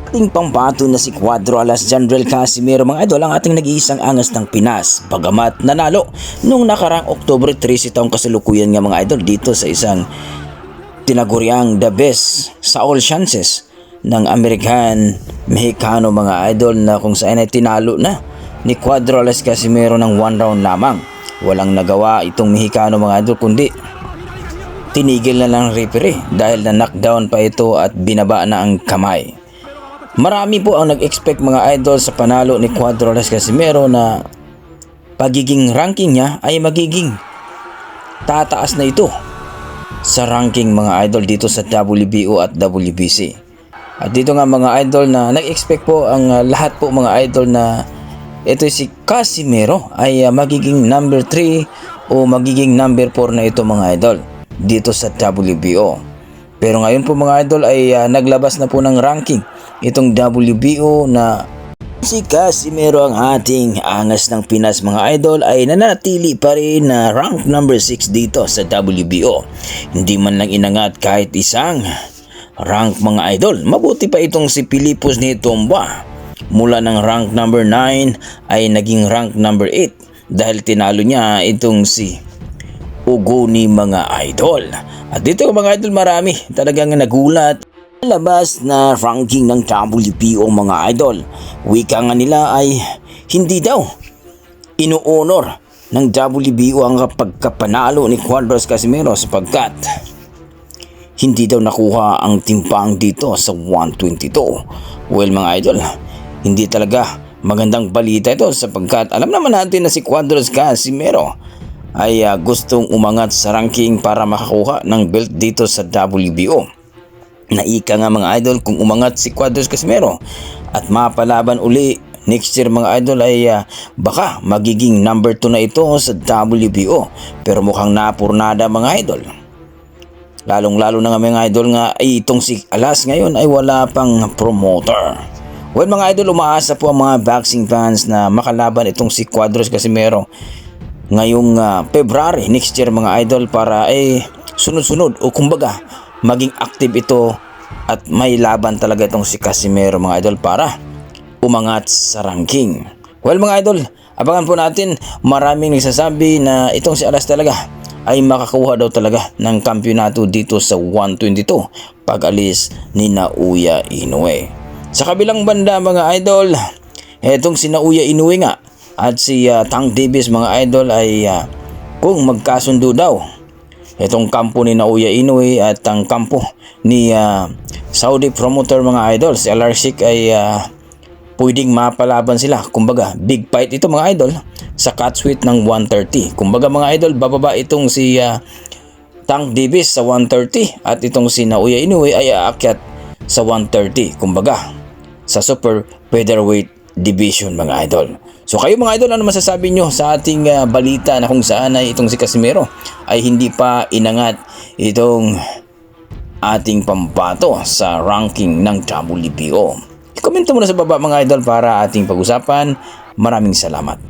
ating pambato na si Cuadro Alas Jandrel Casimiro mga idol ang ating nag-iisang angas ng Pinas. Bagamat nanalo nung nakarang October 3 taong kasalukuyan nga mga idol dito sa isang tinaguriang the best sa all chances ng American Mexicano mga idol na kung saan ay tinalo na ni Cuadro Alas Casimiro ng 1 round lamang. Walang nagawa itong Mexicano mga idol kundi tinigil na lang referee dahil na knockdown pa ito at binaba na ang kamay. Marami po ang nag-expect mga idol sa panalo ni Cuadro Alas Casimiro na pagiging ranking niya ay magiging tataas na ito sa ranking mga idol dito sa WBO at WBC. At dito nga mga idol na nag-expect po ang lahat po mga idol na ito si Casimiro ay magiging number 3 o magiging number 4 na ito mga idol dito sa WBO. Pero ngayon po mga idol ay naglabas na po ng ranking itong WBO na si Casimiro ang ating angas ng Pinas mga idol ay nanatili pa rin na rank number 6 dito sa WBO. Hindi man lang inangat kahit isang rank mga idol. Mabuti pa itong si Pilipos ni Tomba. Mula ng rank number 9 ay naging rank number 8 dahil tinalo niya itong si Ugoni mga idol. At dito mga idol marami talagang nagulat labas na ranking ng WBO mga idol. Wika nga nila ay hindi daw ino-honor ng WBO ang pagkapanalo ni Cuadro Casimiro sapagkat hindi daw nakuha ang timbang dito sa 122. Well mga idol, hindi talaga magandang balita ito sapagkat alam naman natin na si Cuadro Casimiro ay gustong umangat sa ranking para makakuha ng belt dito sa WBO. Naika nga mga idol kung umangat si Cuadro Casimiro at mapalaban uli next year mga idol ay baka magiging number 2 na ito sa WBO. Pero mukhang napurnada mga idol. Lalong-lalo na nga mga idol nga ay itong si Alas ngayon ay wala pang promoter. Well mga idol, umaasa po ang mga boxing fans na makalaban itong si Cuadro Casimiro ngayong February next year mga idol para sunod-sunod o kumbaga maging active ito at may laban talaga itong si Casimiro mga idol para umangat sa ranking. Well mga idol, abangan po natin. Maraming nagsasabi na itong si Alas talaga ay makakuha daw talaga ng kampyonato dito sa 122 pag alis ni Naoya Inoue. Sa kabilang banda mga idol, etong si Naoya Inoue nga at si Tank Davis mga idol ay kung magkasundo daw itong kampo ni Naoya Inoue at ang kampo ni Saudi promoter mga idol si Alarcik ay pwedeng mapalaban sila. Kumbaga big fight ito mga idol sa catchweight ng 130. Kumbaga mga idol bababa itong si Tank Davis sa 130 at itong si Naoya Inoue ay aakyat sa 130. Kumbaga sa super featherweight division mga idol. So kayo mga idol, ano masasabi nyo sa ating balita na kung saan ay itong si Casimiro ay hindi pa inangat itong ating pambato sa ranking ng WBO? I-comment mo na sa baba mga idol para ating pag-usapan. Maraming salamat.